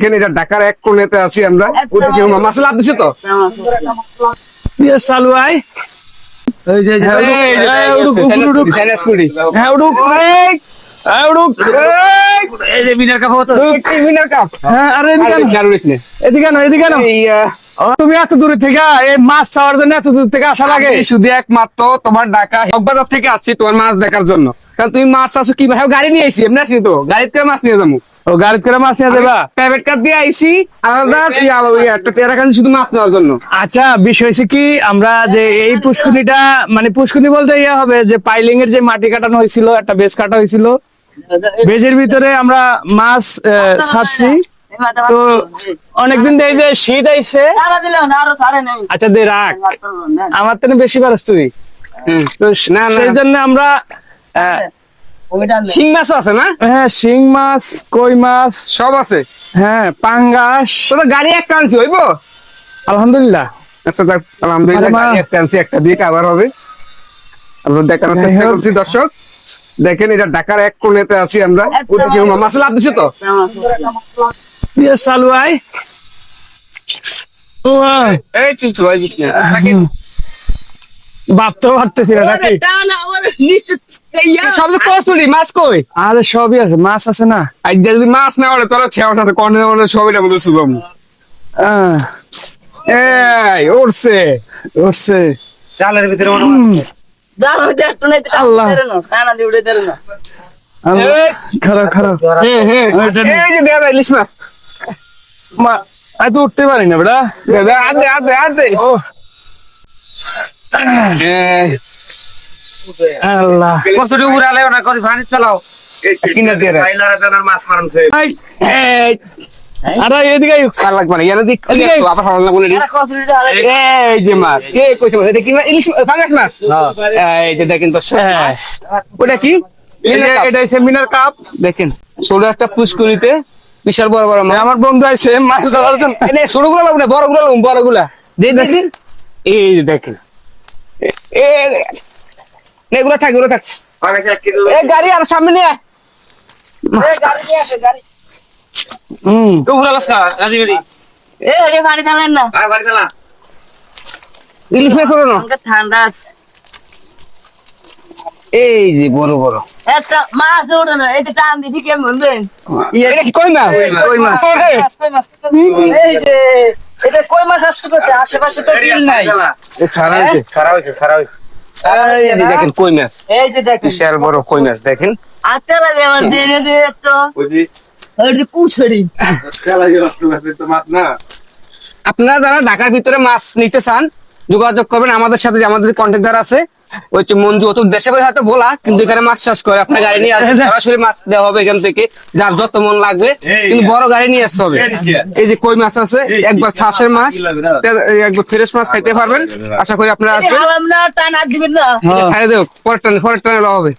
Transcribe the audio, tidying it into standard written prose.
এখানে এটা ঢাকার এক কোণেতে আছি আমরা। ওদিকে মাছ লাভ দিছে তো চালু আয় এই যে এই যে বিনার কাপ হতো মিনার কাপ। হ্যাঁ আরে এদিকে তুমি এত দূর থেকে এই মাছ চাওয়ার জন্য এত দূর থেকে আসা লাগে? আমি শুধু একমাত্র তোমার ঢাকা বাজার থেকে আসছি তোমার মাছ দেখার জন্য। কারণ তুমি মাছ চাচ্ছ কি ভাই, গাড়ি নিয়ে আইছি, এমনি আসি তো গাড়িতে মাছ নিয়ে যাবো। ও গাড়িতে করে মাছ নিয়ে যাবা? প্রাইভেট কার দিয়ে আইছি আলাদা একটা টেরাখানি শুধু মাছ নেওয়ার জন্য। আচ্ছা বিষয় হচ্ছে কি, আমরা যে এই পুষ্কুনিটা মানে পুষ্কুনি বলতে ইয়ে হবে যে পাইলিং এর যে মাটি কাটানো হয়েছিল, একটা বেজ কাটা হয়েছিল, বেজের ভিতরে আমরা মাছ ছাড়ছি। তো অনেকদিন এই যে শীত আইছে, আচ্ছা দে রাখ, আমার তো বেশি পারস তুই। তো না, না। সেই জন্য আমরা শিং মাছও আছে না? হ্যাঁ শিং মাছ, কই মাছ সব আছে। হ্যাঁ পাঙ্গাস। তোর গাড়ি একটা আনছি হইব? আলহামদুলিল্লাহ। আচ্ছা যাক, আলহামদুলিল্লাহ আরে মা। গাড়ি একটা আনছি, একটা দিয়ে কাভার হবে। আমরা দেখানোর যাই চেষ্টা হোক। করছি দর্শক। দেখেন এটা ঢাকার এক কোণেতে আছি আমরা। ওদিকে মাছ লাভ দিছে তো চালু আয় এই তুই তো আইছিস না। ভাবতেও পারতেছি না নাকি? সব কষ্টলি মাছ কই? আরে সবই আছে, মাছ আছে না? আজ যদি মাছ না হলে তোর ছেওয়ার সাথে কর্নে সবইটা বলে শুভম। আহ, এই উঠছে উঠছে জালের ভিতরে আল্লাহ। আল্লাহ, খারাপ খারাপ। হ্যাঁ হ্যাঁ এই যে দেখা যায় ইলিশ মাছ। আমি তো উঠতে পারি না বেটা। দাদা আদে আদে আদে ও এই আল্লাহ। কতটুকু উড়ালে না করে পানি চালাও কিনা দিয়ে রাখ। মাছ মারছে এই আরে এদিকে আয়। আর লাগবে না ইয়ানা দিক এদিকে। আবার ভালো লাগবে না। এই যে মাছ কে কইছে মাছ এটা কি মাছ? ইলিশ পাঙ্গাস মাছ। এই যে দেখেন তো হ্যাঁ। ওটা কি? এটা হচ্ছে মিনার কাপ। দেখেন ছোট একটা পুষ্করিতে বিশাল বড় বড় মাছ। আমার বন্ধু আছে মাছ ধরার জন্য। এই ছোটগুলো লাগবে না, বড়গুলো লাগবে, বড়গুলা দেখেন। এই যে দেখেন এগুলো থাক, এগুলো থাক। এই গাড়ি আর সামনে নিয়ে আয়। হম তো উড়ালাস না রাজীবেরি ইলিশ মাছ হলো না? ঠান্ডা আছে এই যে বড় বড় একটা মাছ ওঠে না, এটা টান দিছি কেমন বলবেন? এটা কি কই মাছ? কই মাছ। এই যে এটা কই মাছ আসছে কোথায়? আশেপাশে তো বিল নাই। এই সারা হইছে। সারা হইছে এই যে দেখেন কই মাছ, এই যে দেখেন বিশাল বড় কই মাছ দেখেন। আচ্ছা লাগে আমার জেনে দিয়ে তো ওই যে কুছড়ি আপনারা যারা ঢাকার ভিতরে মাছ নিতে চান যোগাযোগ করবেন আমাদের সাথে, যে আমাদের কন্ট্যাক্টর আছে ওই যে মঞ্জু। অত দেশে বাইরে হয়তো বলা, কিন্তু এখানে মাছ চাষ করে। আপনার গাড়ি নিয়ে আসবেন, সরাসরি মাছ দেওয়া হবে এখান থেকে, যার যত মন লাগবে, কিন্তু বড় গাড়ি নিয়ে আসতে হবে। এই যে কই মাছ আছে, একবার ছাঁচের মাছ, একবার ফ্রেশ মাছ খাইতে পারবেন। আশা করি আপনারা আসবেন। আলাম না টান আর দিবেন না। ছাড়ে দেব, পরের টানে লওয়া হবে।